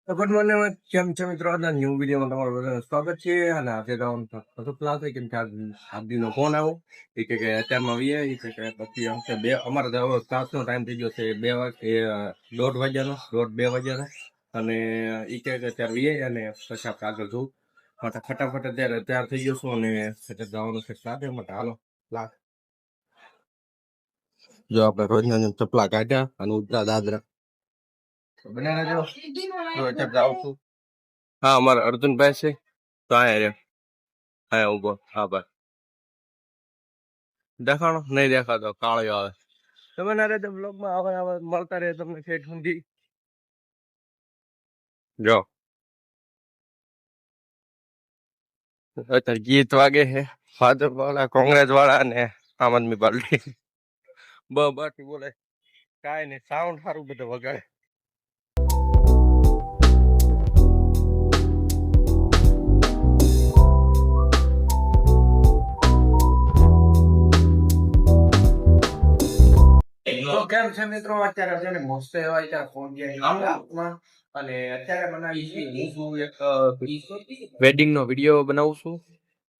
તો good morning કેમ છે મિત્રો? આજના ન્યૂ વિડીયોમાં તમારું બધાનું સ્વાગત છે. અને આજે તો બધું પ્લાસ હોય કેમ કે આદિનો ફોન આવ્યો એ કે અત્યારમાં આવીએ એ કે પછી આમ કે બે અમારે તો હવે ક્લાસનો ટાઈમ થઈ ગયો છે 1:30 વાગ્યાનો 1:30-2 વાગ્યાનો. અને એ કે અત્યારે આવીએ અને પછી આપણે આગળ જોવું માટે ફટાફટ અત્યારે તૈયાર થઈ ગયો છું અને જવાનું છે સાથે માટે હાલો પ્લાસ. જો આપણે રોજના જેમ ચપલા કાઢ્યા અને ઉતરા દાદરા બનાવી જો અત્યારે જાઉં છું. હા અમારા અર્જુનભાઈ છે તો આયા રે આયા ઉભો. હા ભાઈ દેખાણો નહીં દેખાતો કાળો આવે. તમે ના રે બ્લોગમાં આવે મળતા રહે તમને ઠેઠ સુધી. જો અત્યારે ગીત વાગે છે ફાધર વાળા કોંગ્રેસ વાળા ને આમ આદમી પાર્ટી બાકી બોલે કાંઈ નહીં સાઉન્ડ સારું બધું વગાડે. તો કેમ છે મિત્રો? અત્યારે છે ને મસ્ત એવા અત્યારે ફોન માં અને અત્યારે બનાવી હું એક વેડિંગ નો વિડીયો બનાવું છું.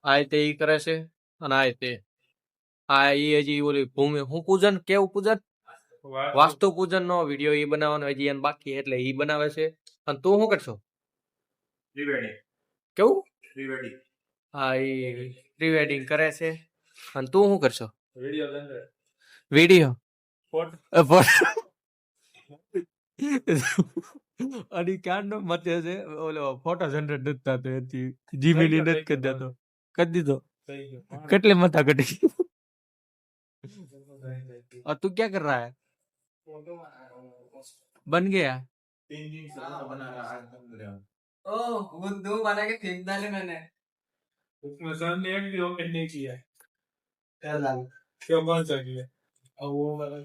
આ તે ઈ કરે છે અને આ તે આ ઈ હજી ઓલી ભૂમિ હું પૂજન કેવું પૂજન વાસ્તુ પૂજન નો વિડીયો ઈ બનાવવાનો હજી એને બાકી એટલે ઈ બનાવે છે. અને તું શું કરશો? પ્રીવેડિંગ કેવું પ્રીવેડિંગ? હા ઈ પ્રીવેડિંગ કરે છે. અને તું શું કરશો? વિડીયો અને ક્યાં નો મતે છે ઓલો ફોટો જનરેટ નથી થતો એથી જીમીની નથી કરી દેતો કરી દીધો કેટલે મતા ઘટી. और तू क्या कर रहा है? बन गया ओह वो 2 बना के फेंक डाले मैंने उसमें सर ने एक भी ओपन नहीं किया है क्या कौन सा किया अब वो वाला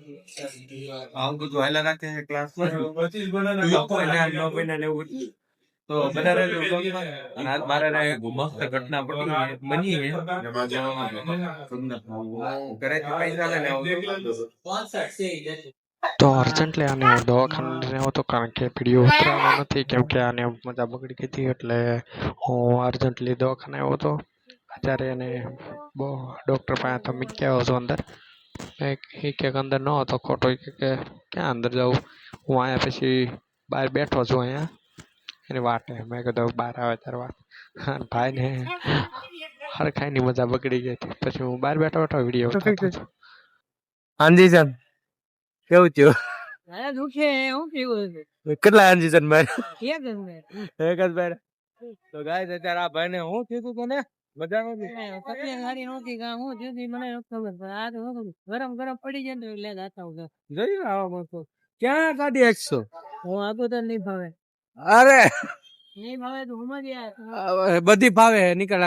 हमको जो है लगा के क्लास में 25 बनाना नो महीना ने तो बना रहे लोग અને આજ મારે મસ્ત ઘટના બની છે ઘરે પૈસા લઈને તો અર્જન્ટલી આને દવાખાને રહ્યો હતો કારણ કે વિડીયો ઉતરવાનો નથી કેમ કે આને મજા બગડી ગઈ હતી એટલે હું અર્જન્ટલી દવાખાને આવ્યો હતો. અત્યારે એને બહુ ડૉક્ટર પાસે તો મૂકી આવ્યો છું અંદર. એક અંદર ન હતો ખોટો કે ક્યાં અંદર જાઉં હું અહીંયા પછી બહાર બેઠો છું અહીંયા એની વાટે મેં કીધું બહાર આવે ત્યારે વાત ભાઈને હરખાઈની મજા બગડી ગઈ હતી પછી હું બહાર બેઠો બેઠો વિડીયો ઉતારતો હતો. હાંજી સર કેવું થયું? કેટલા હાંજી મારે એક જ ભાઈ. તો ગાય અત્યારે આ ભાઈ ને શું થયું તું તને? મજા નથી ગરમ ગરમ પડી જાય એટલે જોયું આવા મસ્ત ક્યાં કાઢી એકસો હું આગો તો નહીં ભાવે. અરે નહીં ભાવે તો બધી ભાવે નીકળ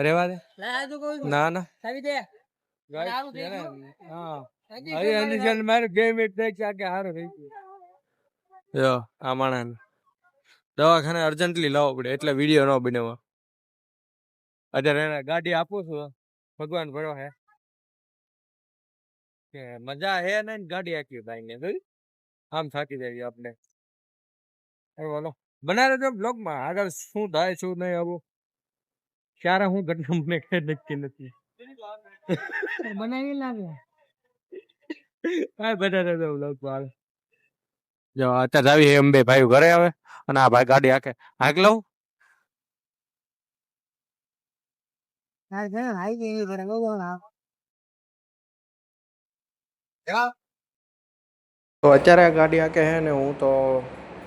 રેવા દે ના ના મારે 2 મિનિટ થઈ કે હારું થઈ ગયું. આ માણસ દવાખાને અર્જન્ટલી લાવવો પડે એટલે વિડીયો ન બનાવવા. અત્યારે એને ગાડી આપું છું ભગવાન ભરો હે કે મજા હે ને ગાડી આપી ભાઈ ને જોયું આમ થાકી જાય આપણે. બોલો બનાવે તો બ્લોગમાં આગળ શું થાય શું નહીં આવું ક્યારે હું ઘટના મને કઈ નક્કી નથી બનાવી લાગે હા બનાવે તો બ્લોગમાં જો અત્યારે આવી અંબે ભાઈ ઘરે આવે અને આ ભાઈ ગાડી હાકે હાક લઉં તો અત્યારે આ ગાડી આકે છે ને હું તો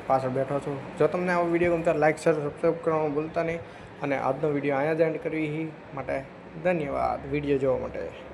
પાછળ બેઠો છું. જો તમને આવો વિડીયો ગમતો લાઈક શેર સબસ્ક્રાઈબ કરવાનું ભૂલતા નહીં અને આજનો વિડીયો અહીંયા જ એન્ડ કરવી માટે ધન્યવાદ વિડીયો જોવા માટે.